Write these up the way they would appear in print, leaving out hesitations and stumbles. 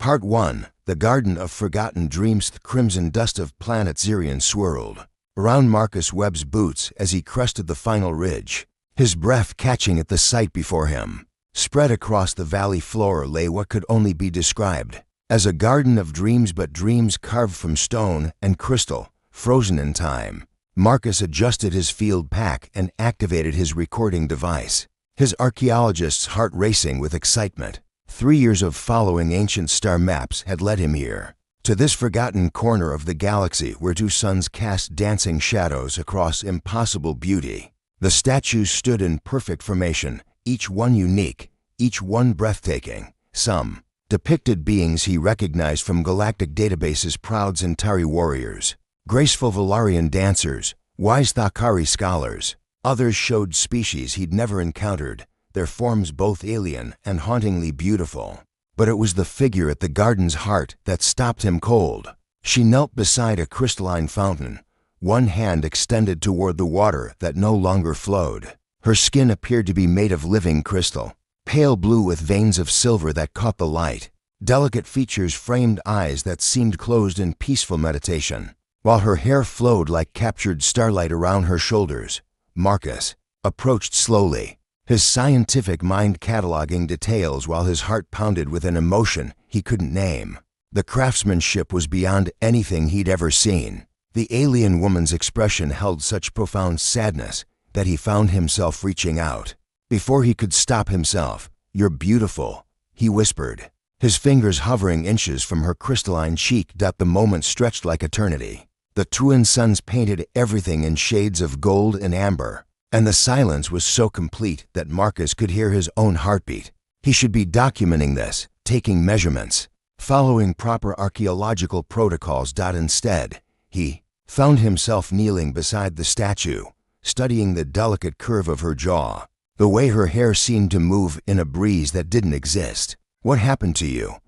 Part 1. The Garden of Forgotten Dreams. The crimson dust of planet Xerion swirled around Marcus Webb's boots as he crested the final ridge, his breath catching at the sight before him. Spread across the valley floor lay what could only be described as a garden of dreams, but dreams carved from stone and crystal, frozen in time. Marcus adjusted his field pack and activated his recording device, his archaeologist's heart racing with excitement. 3 years of following ancient star maps had led him here, to this forgotten corner of the galaxy where two suns cast dancing shadows across impossible beauty. The statues stood in perfect formation, each one unique, each one breathtaking. Some depicted beings he recognized from galactic databases: proud Centauri warriors, graceful Valarian dancers, wise Thakari scholars. Others showed species he'd never encountered, their forms both alien and hauntingly beautiful. But it was the figure at the garden's heart that stopped him cold. She knelt beside a crystalline fountain, one hand extended toward the water that no longer flowed. Her skin appeared to be made of living crystal, pale blue with veins of silver that caught the light. Delicate features framed eyes that seemed closed in peaceful meditation, while her hair flowed like captured starlight around her shoulders. Marcus approached slowly, his scientific mind cataloging details while his heart pounded with an emotion he couldn't name. The craftsmanship was beyond anything he'd ever seen. The alien woman's expression held such profound sadness that he found himself reaching out. Before he could stop himself, "You're beautiful," he whispered, his fingers hovering inches from her crystalline cheek. The moment stretched like eternity. The twin suns painted everything in shades of gold and amber, and the silence was so complete that Marcus could hear his own heartbeat. He should be documenting this, taking measurements, following proper archaeological protocols. Instead, he found himself kneeling beside the statue, studying the delicate curve of her jaw, the way her hair seemed to move in a breeze that didn't exist. "What happened to you?"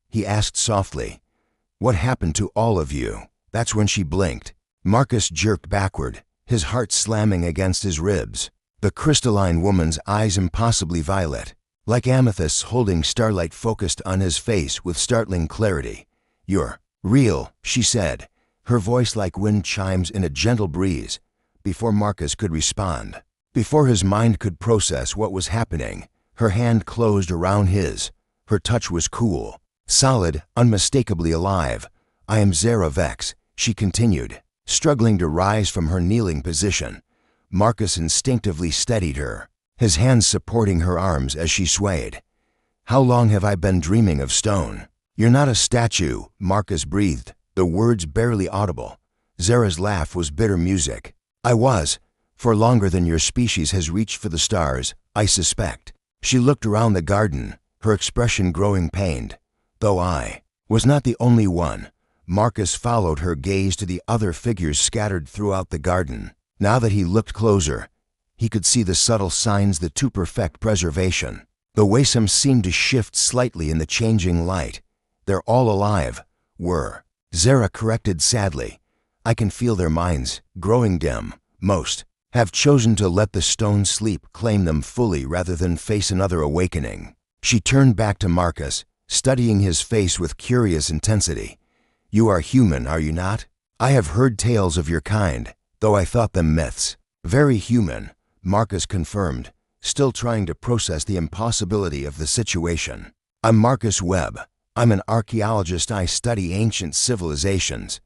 he asked softly. "What happened to all of you?" That's when she blinked. Marcus jerked backward, his heart slamming against his ribs. The crystalline woman's eyes, impossibly violet, like amethysts holding starlight, focused on his face with startling clarity. "You're real," she said, her voice like wind chimes in a gentle breeze. Before Marcus could respond, before his mind could process what was happening, her hand closed around his. Her touch was cool, solid, unmistakably alive. "I am Zera Vex," she continued, struggling to rise from her kneeling position. Marcus instinctively steadied her, his hands supporting her arms as she swayed. "How long have I been dreaming of stone?" "You're not a statue," Marcus breathed, the words barely audible. Zera's laugh was bitter music. "I was, for longer than your species has reached for the stars, I suspect." She looked around the garden, her expression growing pained. "Though I was not the only one." Marcus followed her gaze to the other figures scattered throughout the garden. Now that he looked closer, he could see the subtle signs that to perfect preservation. The way some seemed to shift slightly in the changing light. "They're all alive." "Were," Zera corrected sadly. "I can feel their minds, growing dim. Most have chosen to let the stone sleep claim them fully rather than face another awakening." She turned back to Marcus, studying his face with curious intensity. "You are human, are you not? I have heard tales of your kind, though I thought them myths." "Very human," Marcus confirmed, still trying to process the impossibility of the situation. "I'm Marcus Webb. I'm an archaeologist. I study ancient civilizations."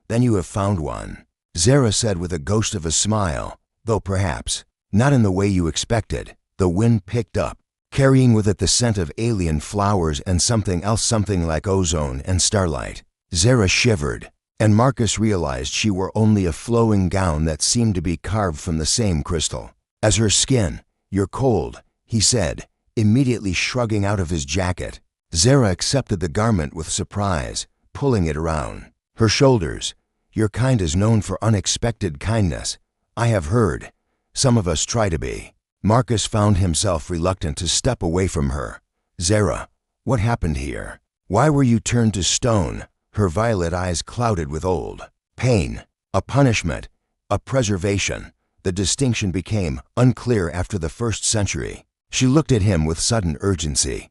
"Then you have found one," Zera said with a ghost of a smile, though perhaps not in the way you expected. The wind picked up, carrying with it the scent of alien flowers and something else, something like ozone and starlight. Zera shivered, and Marcus realized she wore only a flowing gown that seemed to be carved from the same crystal as her skin. "You're cold," he said, immediately shrugging out of his jacket. Zera accepted the garment with surprise, pulling it around her shoulders. "Your kind is known for unexpected kindness. I have heard. Some of us try to be." Marcus found himself reluctant to step away from her. "Zera, what happened here? Why were you turned to stone?" Her violet eyes clouded with old pain. "A punishment, a preservation." The distinction became unclear after the 1st century. She looked at him with sudden urgency.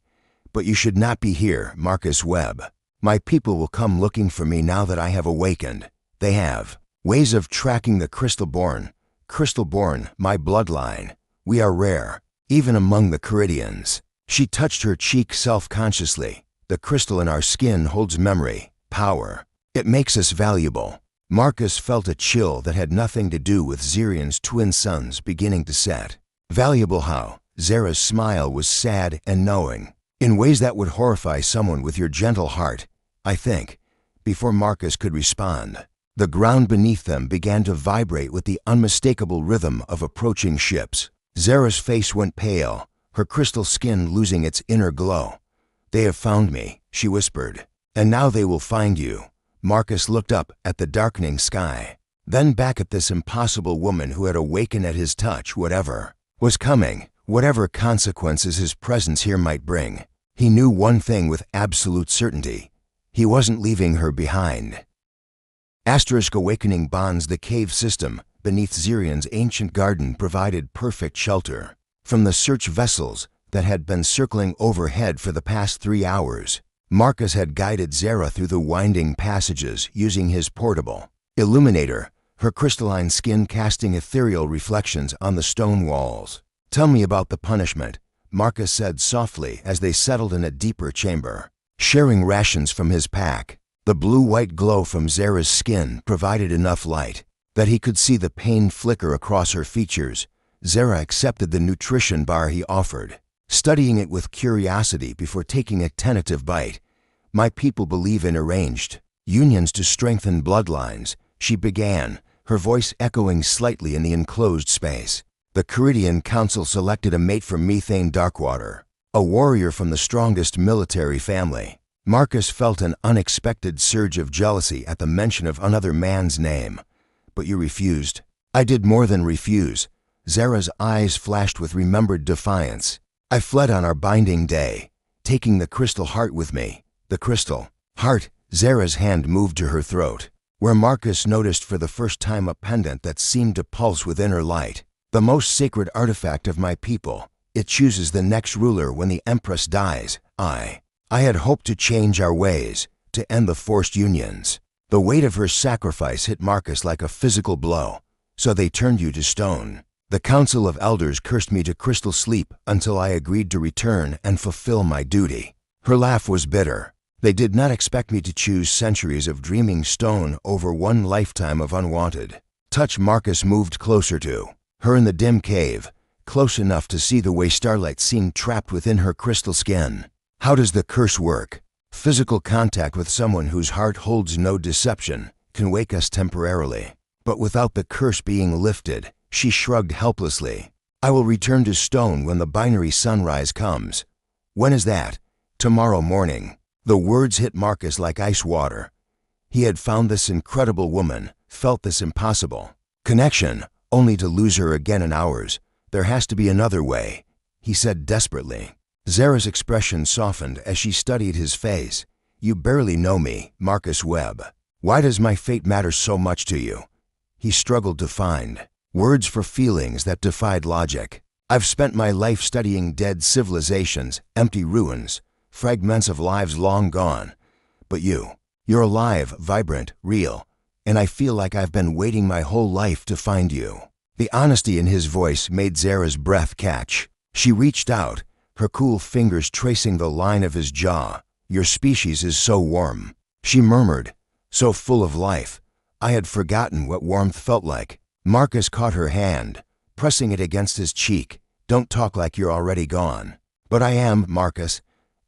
But you should not be here, Marcus Webb. My people will come looking for me now that I have awakened. They have ways of tracking the crystal-born. Crystal-born, my bloodline. We are rare, even among the Caridians. She touched her cheek self-consciously. The crystal in our skin holds memory, power. It makes us valuable. Marcus felt a chill that had nothing to do with Zirian's twin suns beginning to set. Valuable how? Zara's smile was sad and knowing, in ways that would horrify someone with your gentle heart, I think. Before Marcus could respond, the ground beneath them began to vibrate with the unmistakable rhythm of approaching ships. Zara's face went pale, her crystal skin losing its inner glow. "They have found me," she whispered. "And now they will find you." Marcus looked up at the darkening sky, then back at this impossible woman who had awakened at his touch. Whatever was coming, whatever consequences his presence here might bring, he knew one thing with absolute certainty. He wasn't leaving her behind. Awakening bonds. The cave system beneath Zirian's ancient garden provided perfect shelter from the search vessels that had been circling overhead for the past 3 hours. Marcus had guided Zara through the winding passages using his portable illuminator, her crystalline skin casting ethereal reflections on the stone walls. "Tell me about the punishment," Marcus said softly as they settled in a deeper chamber, sharing rations from his pack. The blue-white glow from Zara's skin provided enough light that he could see the pain flicker across her features. Zara accepted the nutrition bar he offered, studying it with curiosity before taking a tentative bite. "My people believe in arranged unions to strengthen bloodlines," she began, her voice echoing slightly in the enclosed space. "The Caridian Council selected a mate for Methane Darkwater, a warrior from the strongest military family." Marcus felt an unexpected surge of jealousy at the mention of another man's name. "But you refused." "I did more than refuse." Zara's eyes flashed with remembered defiance. "I fled on our binding day, taking the crystal heart with me." "The crystal heart?" Zara's hand moved to her throat, where Marcus noticed for the first time a pendant that seemed to pulse with inner light. "The most sacred artifact of my people. It chooses the next ruler when the Empress dies. I had hoped to change our ways, to end the forced unions." The weight of her sacrifice hit Marcus like a physical blow. "So they turned you to stone." "The Council of Elders cursed me to crystal sleep until I agreed to return and fulfill my duty." Her laugh was bitter. "They did not expect me to choose centuries of dreaming stone over one lifetime of unwanted touch." Marcus moved closer to her in the dim cave, close enough to see the way starlight seemed trapped within her crystal skin. "How does the curse work?" "Physical contact with someone whose heart holds no deception can wake us temporarily. But without the curse being lifted," she shrugged helplessly, "I will return to stone when the binary sunrise comes." "When is that?" "Tomorrow morning." The words hit Marcus like ice water. He had found this incredible woman, felt this impossible connection, only to lose her again in hours. "There has to be another way," he said desperately. Zara's expression softened as she studied his face. "You barely know me, Marcus Webb. Why does my fate matter so much to you?" He struggled to find words for feelings that defied logic. "I've spent my life studying dead civilizations, empty ruins, fragments of lives long gone. But you're alive, vibrant, real, and I feel like I've been waiting my whole life to find you." The honesty in his voice made Zara's breath catch. She reached out, her cool fingers tracing the line of his jaw. "Your species is so warm," she murmured, "so full of life. I had forgotten what warmth felt like." Marcus caught her hand, pressing it against his cheek. "Don't talk like you're already gone." "But I am, Marcus.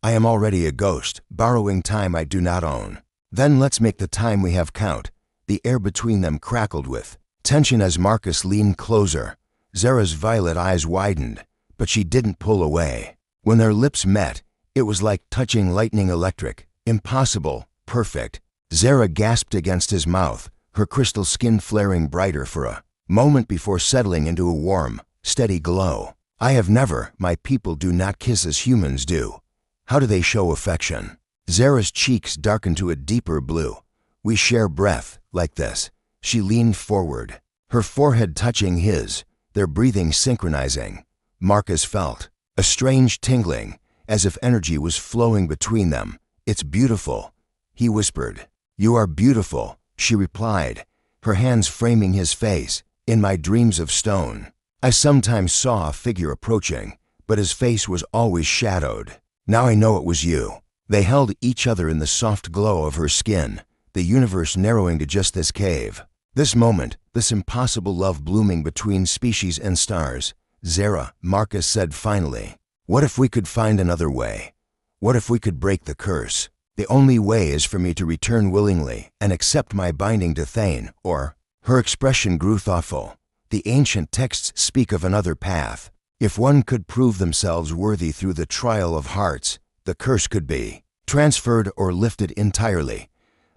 I am already a ghost, borrowing time I do not own." "Then let's make the time we have count." The air between them crackled with tension as Marcus leaned closer. Zara's violet eyes widened, but she didn't pull away. When their lips met, it was like touching lightning electric, impossible, perfect. Zara gasped against his mouth, her crystal skin flaring brighter for a moment before settling into a warm, steady glow. "I have never, my people do not kiss as humans do." "How do they show affection?" Zara's cheeks darkened to a deeper blue. "We share breath, like this." She leaned forward, her forehead touching his, their breathing synchronizing. Marcus felt a strange tingling, as if energy was flowing between them. "It's beautiful," he whispered. "You are beautiful," she replied, her hands framing his face. "In my dreams of stone, I sometimes saw a figure approaching, but his face was always shadowed. Now I know it was you." They held each other in the soft glow of her skin, the universe narrowing to just this cave. This moment, this impossible love blooming between species and stars. "Zara," Marcus said finally, "what if we could find another way? What if we could break the curse? The only way is for me to return willingly and accept my binding to Thane, or—" Her expression grew thoughtful. "The ancient texts speak of another path. If one could prove themselves worthy through the trial of hearts, the curse could be transferred or lifted entirely.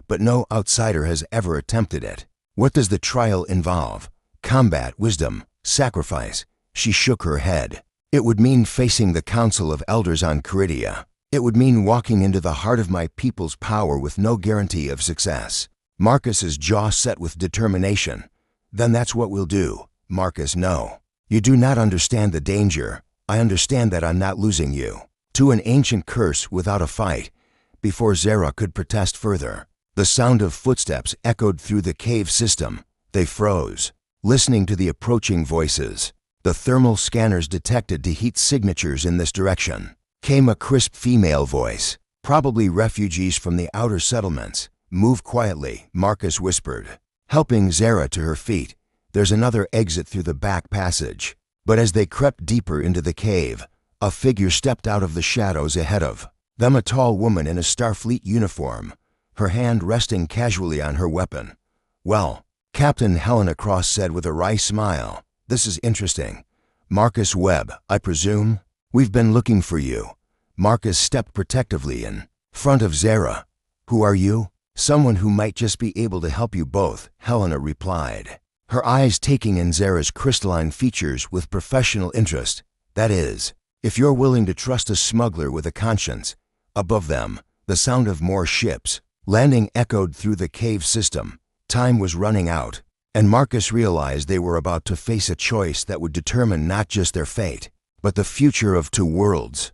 But no outsider has ever attempted it. What does the trial involve? Combat, wisdom, sacrifice?" She shook her head. "It would mean facing the Council of Elders on Caridia. It would mean walking into the heart of my people's power with no guarantee of success." Marcus's jaw set with determination. "Then that's what we'll do." "Marcus, no. You do not understand the danger. I understand that I'm not losing you to an ancient curse without a fight." Before Zara could protest further, the sound of footsteps echoed through the cave system. They froze, listening to the approaching voices. The thermal scanners detected the heat signatures in this direction. Came a crisp female voice, probably refugees from the outer settlements. "Move quietly," Marcus whispered, helping Zara to her feet. "There's another exit through the back passage." But as they crept deeper into the cave, a figure stepped out of the shadows ahead of them, a tall woman in a Starfleet uniform, her hand resting casually on her weapon. "Well," Captain Helena Cross said with a wry smile, "this is interesting. Marcus Webb, I presume? We've been looking for you." Marcus stepped protectively in front of Zara. "Who are you?" "Someone who might just be able to help you both," Helena replied, her eyes taking in Zara's crystalline features with professional interest. "That is, if you're willing to trust a smuggler with a conscience." Above them, the sound of more ships landing echoed through the cave system. Time was running out, and Marcus realized they were about to face a choice that would determine not just their fate, but the future of two worlds.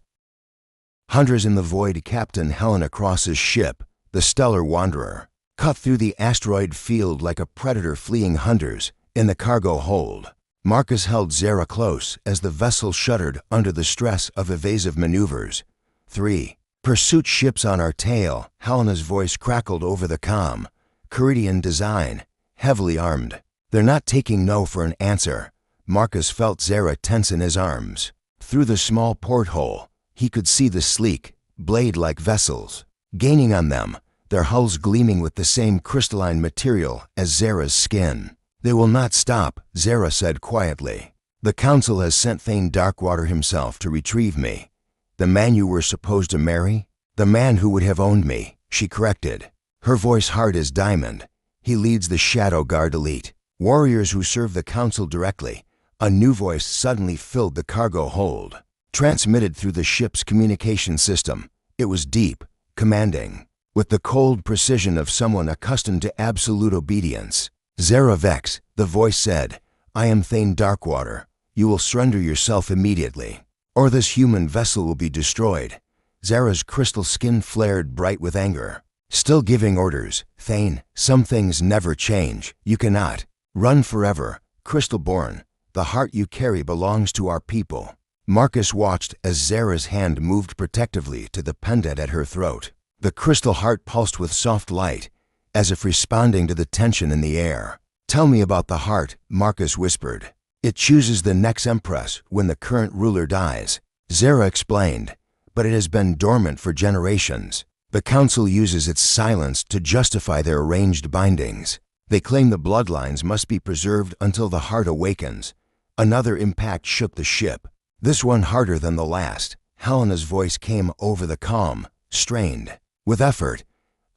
Hunters in the Void. Captain Helena Cross's ship, the Stellar Wanderer, cut through the asteroid field like a predator fleeing hunters in the cargo hold. Marcus held Zara close as the vessel shuddered under the stress of evasive maneuvers. 3 pursuit ships on our tail," Helena's voice crackled over the comm. "Caridian design, heavily armed." "They're not taking no for an answer." Marcus felt Zara tense in his arms. Through the small porthole, he could see the sleek, blade-like vessels gaining on them, their hulls gleaming with the same crystalline material as Zara's skin. "They will not stop," Zara said quietly. "The Council has sent Thane Darkwater himself to retrieve me." "The man you were supposed to marry?" "The man who would have owned me," she corrected, her voice hard as diamond. "He leads the Shadow Guard elite, warriors who serve the Council directly." A new voice suddenly filled the cargo hold, transmitted through the ship's communication system. It was deep, commanding, with the cold precision of someone accustomed to absolute obedience. "Zara Vex," the voice said, "I am Thane Darkwater. You will surrender yourself immediately, or this human vessel will be destroyed." Zara's crystal skin flared bright with anger. "Still giving orders, Thane. Some things never change. You cannot run forever, Crystalborn. The heart you carry belongs to our people." Marcus watched as Zara's hand moved protectively to the pendant at her throat. The crystal heart pulsed with soft light, as if responding to the tension in the air. "Tell me about the heart," Marcus whispered. "It chooses the next empress when the current ruler dies," Zara explained, "but it has been dormant for generations. The Council uses its silence to justify their arranged bindings. They claim the bloodlines must be preserved until the heart awakens." Another impact shook the ship, this one harder than the last. Helena's voice came over the comm, strained. With effort,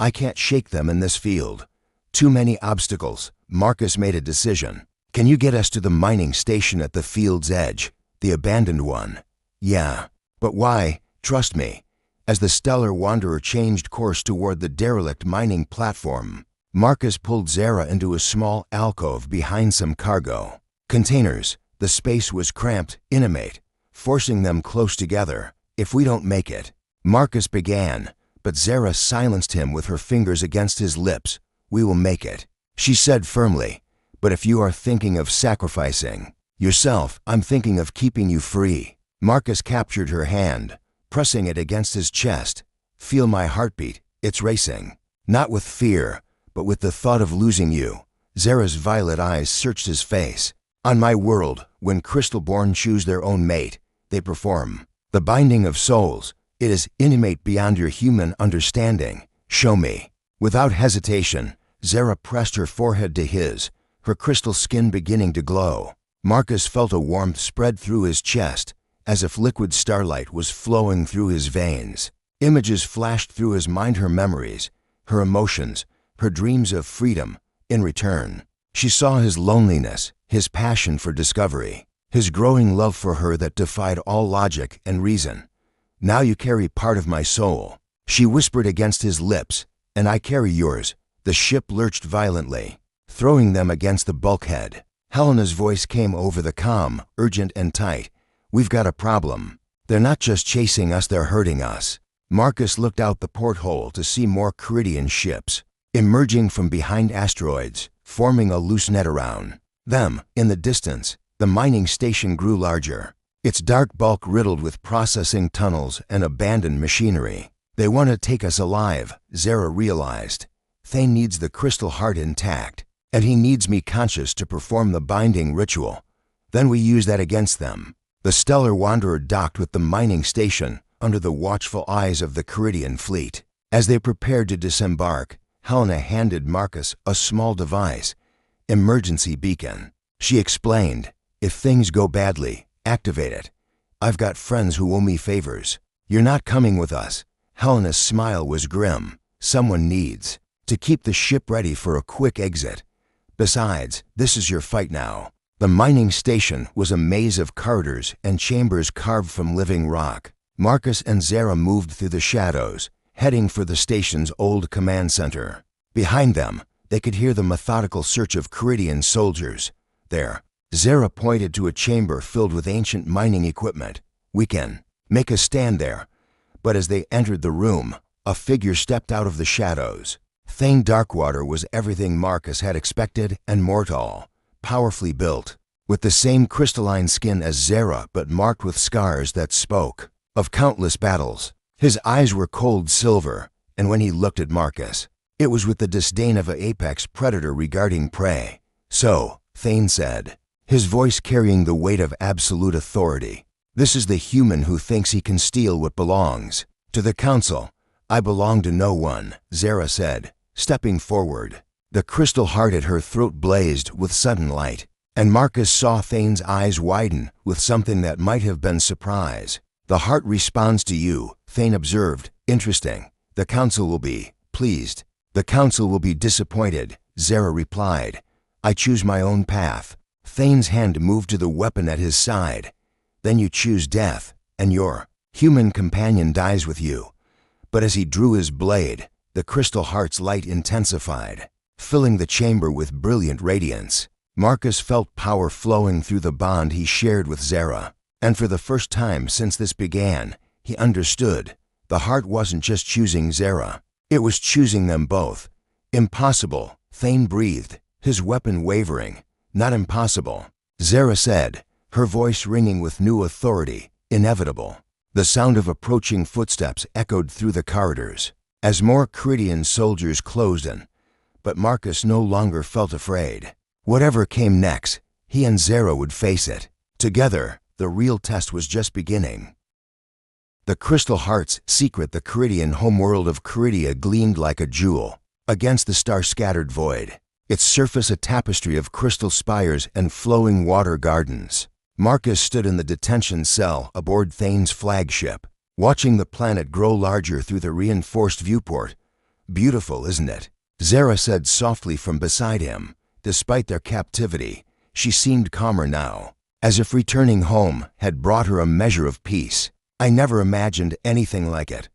"I can't shake them in this field. Too many obstacles." Marcus made a decision. "Can you get us to the mining station at the field's edge, the abandoned one?" "Yeah. But why? Trust me." As the Stellar Wanderer changed course toward the derelict mining platform, Marcus pulled Zara into a small alcove behind some cargo containers. The space was cramped, intimate, forcing them close together. If we don't make it, Marcus began, but Zara silenced him with her fingers against his lips. We will make it, she said firmly. But if you are thinking of sacrificing yourself, I'm thinking of keeping you free. Marcus captured her hand, pressing it against his chest. Feel my heartbeat, it's racing. Not with fear, but with the thought of losing you. Zara's violet eyes searched his face. On my world, when crystal-born choose their own mate, they perform the binding of souls. It is intimate beyond your human understanding. Show me. Without hesitation, Zara pressed her forehead to his, her crystal skin beginning to glow. Marcus felt a warmth spread through his chest, as if liquid starlight was flowing through his veins. Images flashed through his mind, her memories, her emotions, her dreams of freedom. In return, she saw his loneliness, his passion for discovery, his growing love for her that defied all logic and reason. Now you carry part of my soul, she whispered against his lips, and I carry yours. The ship lurched violently, throwing them against the bulkhead. Helena's voice came over the comm, urgent and tight. We've got a problem. They're not just chasing us, they're hurting us. Marcus looked out the porthole to see more Caridian ships, emerging from behind asteroids, forming a loose net around them. In the distance, the mining station grew larger, its dark bulk riddled with processing tunnels and abandoned machinery. They want to take us alive, Zara realized. Thane needs the crystal heart intact, and he needs me conscious to perform the binding ritual. Then we use that against them. The stellar wanderer docked with the mining station under the watchful eyes of the Caridian fleet. As they prepared to disembark, Helena handed Marcus a small device, emergency beacon. She explained, if things go badly, activate it. I've got friends who owe me favors. You're not coming with us. Helena's smile was grim. Someone needs to keep the ship ready for a quick exit. Besides, this is your fight now. The mining station was a maze of corridors and chambers carved from living rock. Marcus and Zara moved through the shadows, heading for the station's old command center. Behind them, they could hear the methodical search of Caridian soldiers. There, Zara pointed to a chamber filled with ancient mining equipment. We can make a stand there. But as they entered the room, a figure stepped out of the shadows. Thane Darkwater was everything Marcus had expected and more tall, powerfully built, with the same crystalline skin as Zara but marked with scars that spoke of countless battles. His eyes were cold silver, and when he looked at Marcus, it was with the disdain of an apex predator regarding prey. So, Thane said, his voice carrying the weight of absolute authority, this is the human who thinks he can steal what belongs to the Council. I belong to no one, Zara said, stepping forward. The crystal heart at her throat blazed with sudden light, and Marcus saw Thane's eyes widen with something that might have been surprise. The heart responds to you, Thane observed. Interesting. The Council will be pleased. The Council will be disappointed, Zara replied. I choose my own path. Thane's hand moved to the weapon at his side. Then you choose death, and your human companion dies with you. But as he drew his blade, the crystal heart's light intensified, filling the chamber with brilliant radiance. Marcus felt power flowing through the bond he shared with Zara. And for the first time since this began, he understood. The heart wasn't just choosing Zara. It was choosing them both. Impossible, Thane breathed, his weapon wavering. Not impossible, Zara said, her voice ringing with new authority. Inevitable. The sound of approaching footsteps echoed through the corridors as more Caridian soldiers closed in. But Marcus no longer felt afraid. Whatever came next, he and Zara would face it. Together, the real test was just beginning. The crystal heart's secret, the Caridian homeworld of Caridia, gleamed like a jewel against the star-scattered void, its surface a tapestry of crystal spires and flowing water gardens. Marcus stood in the detention cell aboard Thane's flagship, watching the planet grow larger through the reinforced viewport. Beautiful, isn't it? Zara said softly from beside him. Despite their captivity, she seemed calmer now, as if returning home had brought her a measure of peace. I never imagined anything like it.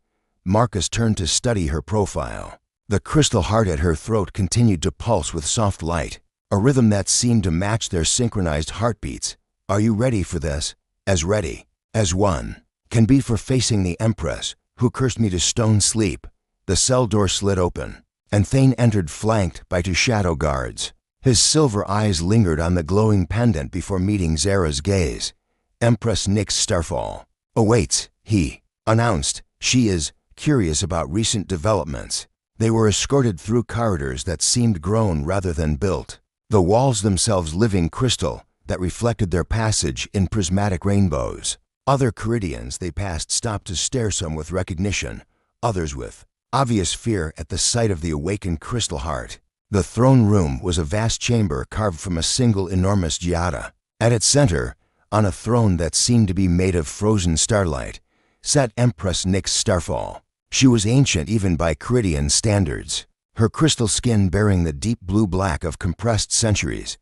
Marcus turned to study her profile. The crystal heart at her throat continued to pulse with soft light, a rhythm that seemed to match their synchronized heartbeats. Are you ready for this? As ready as one can be for facing the Empress, who cursed me to stone sleep. The cell door slid open, and Thane entered flanked by 2 shadow guards. His silver eyes lingered on the glowing pendant before meeting Zara's gaze. Empress Nyx Starfall awaits, he announced. She is curious about recent developments. They were escorted through corridors that seemed grown rather than built, the walls themselves living crystal that reflected their passage in prismatic rainbows. Other Caridians they passed stopped to stare, some with recognition, others with obvious fear at the sight of the awakened crystal heart. The throne room was a vast chamber carved from a single enormous giada. At its center, on a throne that seemed to be made of frozen starlight, sat Empress Nyx Starfall. She was ancient even by Caridian standards, her crystal skin bearing the deep blue-black of compressed centuries.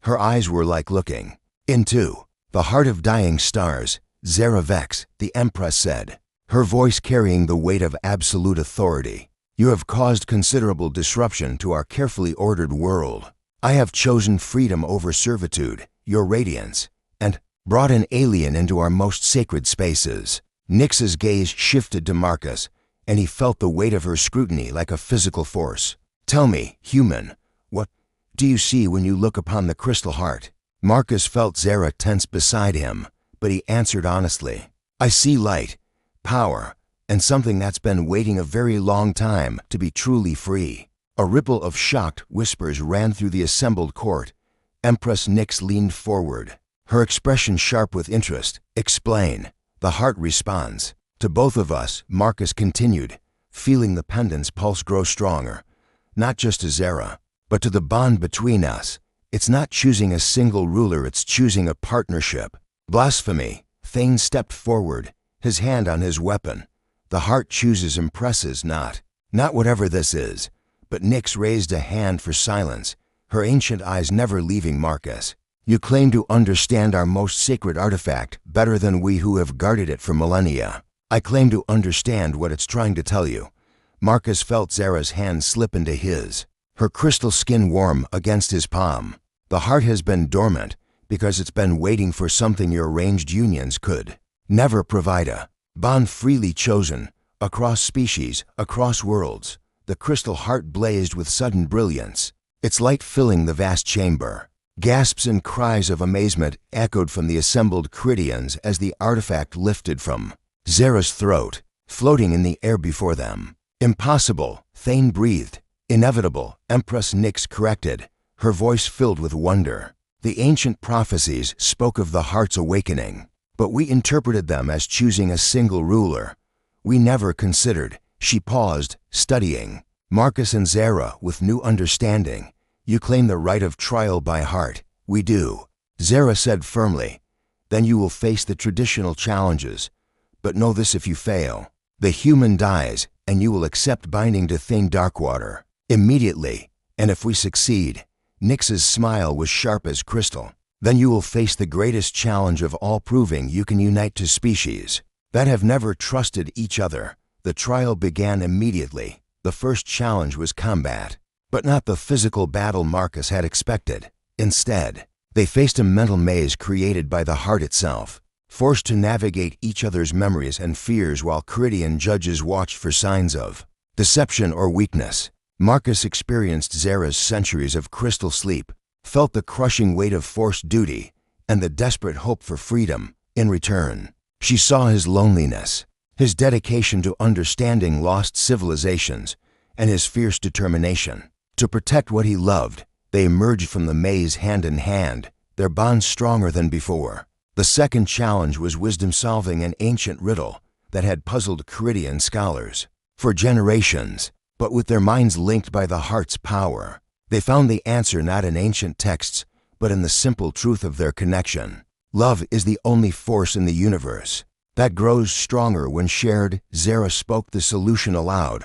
Her eyes were like looking into the heart of dying stars. Zara Vex, the Empress said, her voice carrying the weight of absolute authority. You have caused considerable disruption to our carefully ordered world. I have chosen freedom over servitude, your radiance, and brought an alien into our most sacred spaces. Nyx's gaze shifted to Marcus, and he felt the weight of her scrutiny like a physical force. Tell me, human, what do you see when you look upon the crystal heart? Marcus felt Zara tense beside him, but he answered honestly. I see light, power, and something that's been waiting a very long time to be truly free. A ripple of shocked whispers ran through the assembled court. Empress Nyx leaned forward, her expression sharp with interest. Explain. The heart responds. To both of us, Marcus continued, feeling the pendant's pulse grow stronger. Not just to Zara, but to the bond between us. It's not choosing a single ruler, it's choosing a partnership. Blasphemy. Thane stepped forward, his hand on his weapon. The heart chooses impresses, not whatever this is. But Nyx raised a hand for silence, her ancient eyes never leaving Marcus. You claim to understand our most sacred artifact better than we who have guarded it for millennia. I claim to understand what it's trying to tell you. Marcus felt Zara's hand slip into his, her crystal skin warm against his palm. The heart has been dormant because it's been waiting for something your arranged unions could never provide, a bond freely chosen, across species, across worlds. The crystal heart blazed with sudden brilliance, its light filling the vast chamber. Gasps and cries of amazement echoed from the assembled Caridians as the artifact lifted from Zara's throat, floating in the air before them. Impossible, Thane breathed. Inevitable, Empress Nyx corrected, her voice filled with wonder. The ancient prophecies spoke of the heart's awakening, but we interpreted them as choosing a single ruler. We never considered. She paused, studying Marcus and Zara with new understanding. You claim the right of trial by heart. We do. Zara said firmly. Then you will face the traditional challenges. But know this, if you fail, the human dies, and you will accept binding to Thane Darkwater immediately. And if we succeed, Nyx's smile was sharp as crystal, then you will face the greatest challenge of all, proving you can unite two species that have never trusted each other. The trial began immediately. The first challenge was combat, but not the physical battle Marcus had expected. Instead, they faced a mental maze created by the heart itself, forced to navigate each other's memories and fears while Caridian judges watched for signs of deception or weakness. Marcus experienced Zara's centuries of crystal sleep, felt the crushing weight of forced duty, and the desperate hope for freedom in return. She saw his loneliness, his dedication to understanding lost civilizations, and his fierce determination to protect what he loved. They emerged from the maze hand in hand, their bond stronger than before. The second challenge was wisdom, solving an ancient riddle that had puzzled Caridian scholars for generations, but with their minds linked by the heart's power. They found the answer not in ancient texts, but in the simple truth of their connection. Love is the only force in the universe that grows stronger when shared. Zara spoke the solution aloud.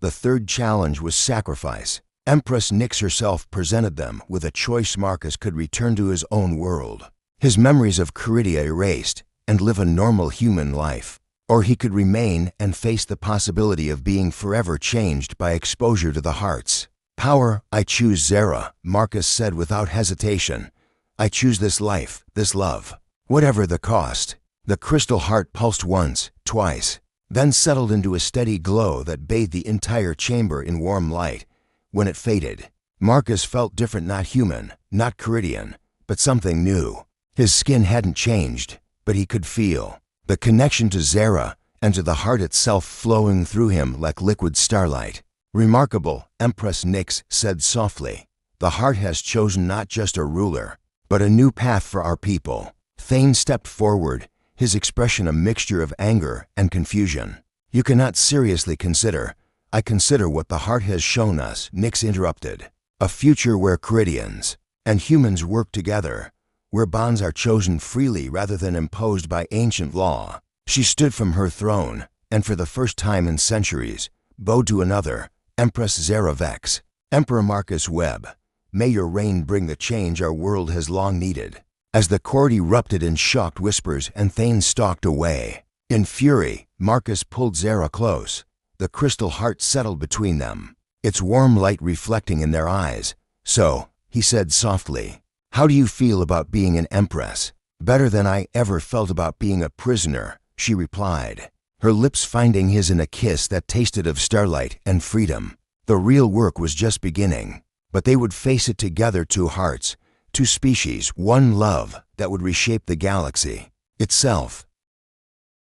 The third challenge was sacrifice. Empress Nyx herself presented them with a choice. Marcus could return to his own world, his memories of Caridia erased, and live a normal human life. Or he could remain and face the possibility of being forever changed by exposure to the heart's power. I choose Zara, Marcus said without hesitation. I choose this life, this love, whatever the cost. The crystal heart pulsed once, twice, then settled into a steady glow that bathed the entire chamber in warm light. When it faded, Marcus felt different, not human, not Caridian, but something new. His skin hadn't changed, but he could feel the connection to Zara and to the heart itself flowing through him like liquid starlight. "Remarkable," Empress Nyx said softly. "The heart has chosen not just a ruler, but a new path for our people." Thane stepped forward, his expression a mixture of anger and confusion. "You cannot seriously consider—" "I consider what the heart has shown us," Nyx interrupted. "A future where Caridians and humans work together, where bonds are chosen freely rather than imposed by ancient law." She stood from her throne, and for the first time in centuries, bowed to another, Empress Zara Vex. "Emperor Marcus Webb, may your reign bring the change our world has long needed." As the court erupted in shocked whispers and Thane stalked away. In fury, Marcus pulled Zara close. The crystal heart settled between them, its warm light reflecting in their eyes. "So," he said softly, "how do you feel about being an empress?" "Better than I ever felt about being a prisoner," she replied, her lips finding his in a kiss that tasted of starlight and freedom. The real work was just beginning, but they would face it together, two hearts, two species, one love that would reshape the galaxy itself.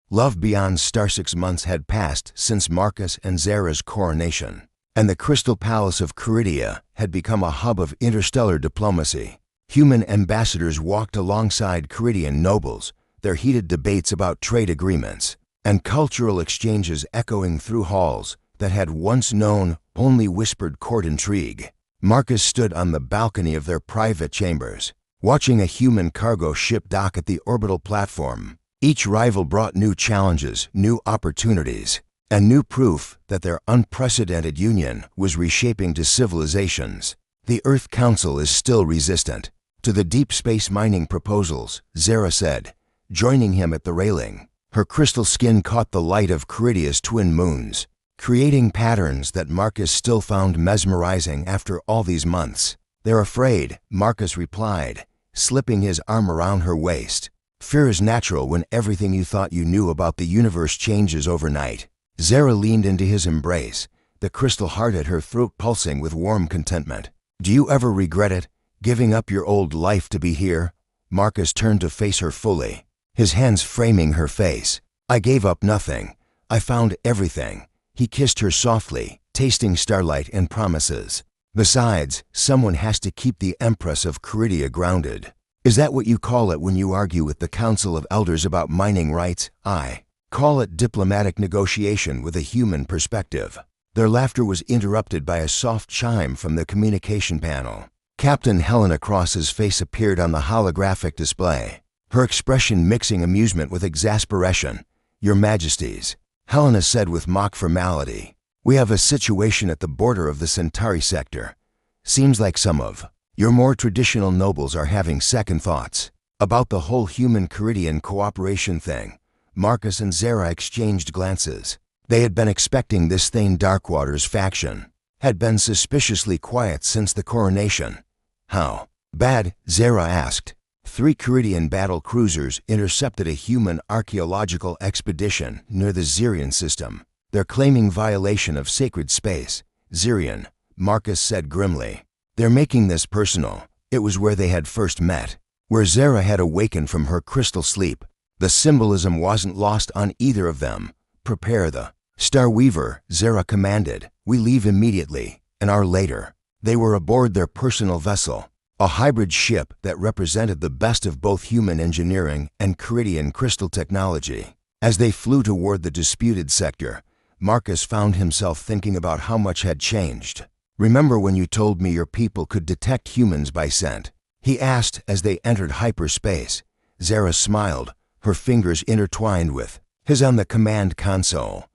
Love beyond star. 6 months had passed since Marcus and Zara's coronation, and the Crystal Palace of Caridia had become a hub of interstellar diplomacy. Human ambassadors walked alongside Caridian nobles, their heated debates about trade agreements and cultural exchanges echoing through halls that had once known only whispered court intrigue. Marcus stood on the balcony of their private chambers, watching a human cargo ship dock at the orbital platform. Each rival brought new challenges, new opportunities, and new proof that their unprecedented union was reshaping to civilizations. "The Earth Council is still resistant to the deep space mining proposals," Zara said, joining him at the railing. Her crystal skin caught the light of Caridia's twin moons, creating patterns that Marcus still found mesmerizing after all these months. "They're afraid," Marcus replied, slipping his arm around her waist. "Fear is natural when everything you thought you knew about the universe changes overnight." Zara leaned into his embrace, the crystal heart at her throat pulsing with warm contentment. "Do you ever regret it, giving up your old life to be here?" Marcus turned to face her fully, his hands framing her face. "I gave up nothing. I found everything." He kissed her softly, tasting starlight and promises. "Besides, someone has to keep the Empress of Caridia grounded." "Is that what you call it when you argue with the Council of Elders about mining rights?" "I call it diplomatic negotiation with a human perspective." Their laughter was interrupted by a soft chime from the communication panel. Captain Helena Cross's face appeared on the holographic display, her expression mixing amusement with exasperation. "Your Majesties," Helena said with mock formality, "we have a situation at the border of the Centauri sector. Seems like some of your more traditional nobles are having second thoughts about the whole human Caridian cooperation thing." Marcus and Zara exchanged glances. They had been expecting this Thane Darkwater's faction had been suspiciously quiet since the coronation. "How bad?" Zara asked. 3 Caridian battle cruisers intercepted a human archaeological expedition near the Zirian system. "They're claiming violation of sacred space." "Zirian," Marcus said grimly. "They're making this personal." It was where they had first met, where Zara had awakened from her crystal sleep. The symbolism wasn't lost on either of them. "Prepare the Star Weaver," Zara commanded. "We leave immediately, an hour later." They were aboard their personal vessel, a hybrid ship that represented the best of both human engineering and Caridian crystal technology. As they flew toward the disputed sector, Marcus found himself thinking about how much had changed. "Remember when you told me your people could detect humans by scent?" he asked as they entered hyperspace. Zara smiled, her fingers intertwined with his on the command console.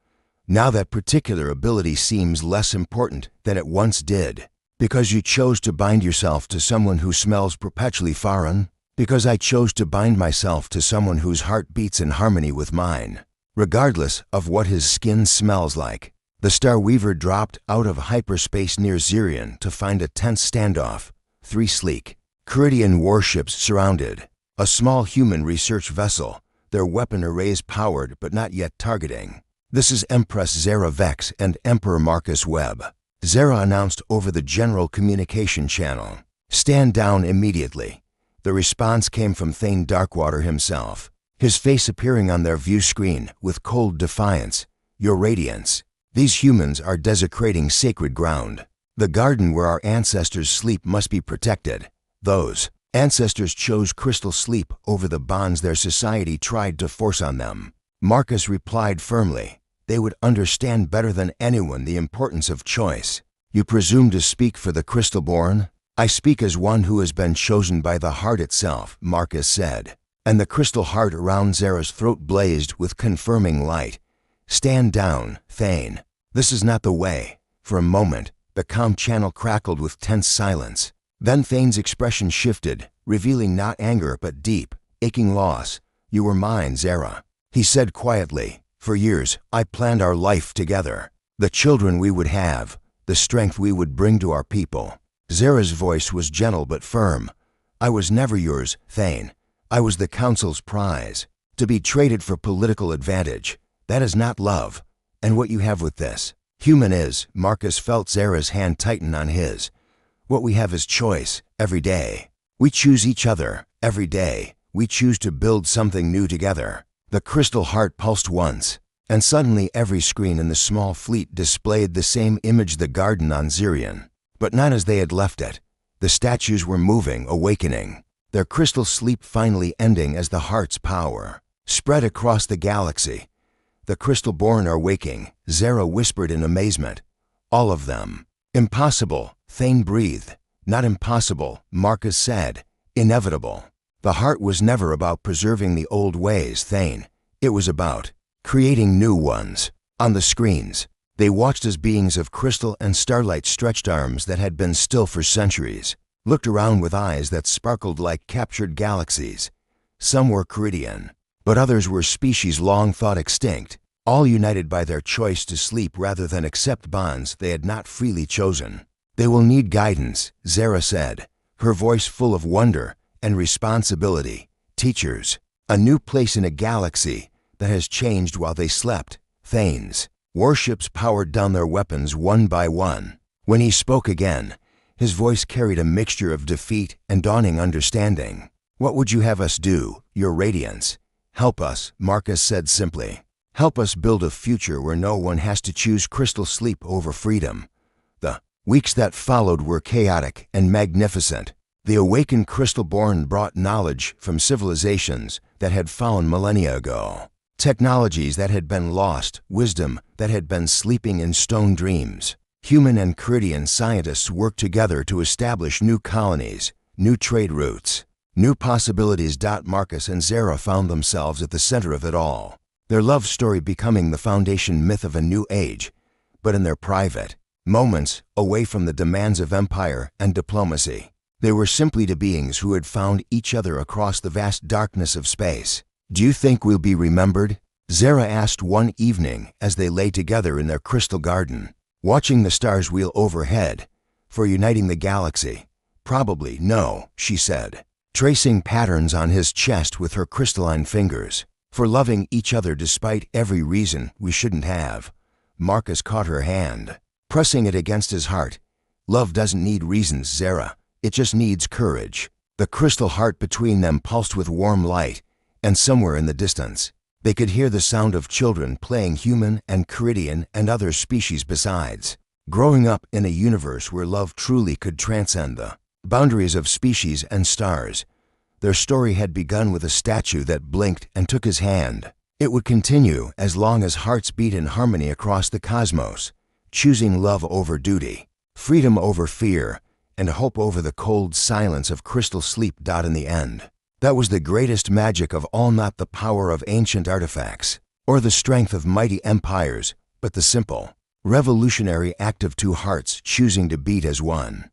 "Now that particular ability seems less important than it once did. Because you chose to bind yourself to someone who smells perpetually foreign? Because I chose to bind myself to someone whose heart beats in harmony with mine, regardless of what his skin smells like." The Star Weaver dropped out of hyperspace near Zirian to find a tense standoff. 3 sleek Caridian warships surrounded a small human research vessel, their weapon arrays powered but not yet targeting. "This is Empress Zara Vex and Emperor Marcus Webb," Zara announced over the general communication channel. "Stand down immediately." The response came from Thane Darkwater himself, his face appearing on their view screen with cold defiance. "Your Radiance, these humans are desecrating sacred ground. The garden where our ancestors sleep must be protected. Those ancestors chose crystal sleep over the bonds their society tried to force on them." Marcus replied firmly, "They would understand better than anyone the importance of choice." "You presume to speak for the Crystalborn?" "I speak as one who has been chosen by the heart itself," Marcus said, and the crystal heart around Zara's throat blazed with confirming light. "Stand down, Thane. This is not the way." For a moment, the comm channel crackled with tense silence. Then Thane's expression shifted, revealing not anger but deep, aching loss. "You were mine, Zara," he said quietly. "For years, I planned our life together. The children we would have, the strength we would bring to our people." Zara's voice was gentle but firm. "I was never yours, Thane. I was the Council's prize, to be traded for political advantage. That is not love. And what you have with this human is." Marcus felt Zara's hand tighten on his. "What we have is choice, every day. We choose each other, every day. We choose to build something new together." The crystal heart pulsed once, and suddenly every screen in the small fleet displayed the same image: the garden on Zirion. But not as they had left it. The statues were moving, awakening, their crystal sleep finally ending as the heart's power spread across the galaxy. "The Crystalborn are waking," Zara whispered in amazement. "All of them." "Impossible," Thane breathed. "Not impossible," Marcus said. "Inevitable." The heart was never about preserving the old ways, Thane. It was about creating new ones. On the screens, they watched as beings of crystal and starlight stretched arms that had been still for centuries, looked around with eyes that sparkled like captured galaxies. Some were Caridian, but others were species long thought extinct, all united by their choice to sleep rather than accept bonds they had not freely chosen. "They will need guidance," Zara said, her voice full of wonder and responsibility. "Teachers, a new place in a galaxy that has changed while they slept." Thane's warships powered down their weapons one by one. When he spoke again, his voice carried a mixture of defeat and dawning understanding. "What would you have us do, Your Radiance?" "Help us," Marcus said simply. "Help us build a future where no one has to choose crystal sleep over freedom." The weeks that followed were chaotic and magnificent. The awakened Crystalborn brought knowledge from civilizations that had fallen millennia ago, technologies that had been lost, wisdom that had been sleeping in stone dreams. Human and Caridian scientists worked together to establish new colonies, new trade routes, new possibilities. Marcus and Zara found themselves at the center of it all, their love story becoming the foundation myth of a new age, but in their private moments, away from the demands of empire and diplomacy. They were simply two beings who had found each other across the vast darkness of space. "Do you think we'll be remembered?" Zara asked one evening as they lay together in their crystal garden, watching the stars wheel overhead. "For uniting the galaxy?" "Probably no," she said, tracing patterns on his chest with her crystalline fingers. "For loving each other despite every reason we shouldn't have." Marcus caught her hand, pressing it against his heart. "Love doesn't need reasons, Zara. It just needs courage." The crystal heart between them pulsed with warm light, and somewhere in the distance, they could hear the sound of children playing, human and Caridian and other species besides, growing up in a universe where love truly could transcend the boundaries of species and stars. Their story had begun with a statue that blinked and took his hand. It would continue as long as hearts beat in harmony across the cosmos, choosing love over duty, freedom over fear, and hope over the cold silence of crystal sleep. In the end, that was the greatest magic of all, not the power of ancient artifacts or the strength of mighty empires, but the simple, revolutionary act of two hearts choosing to beat as one.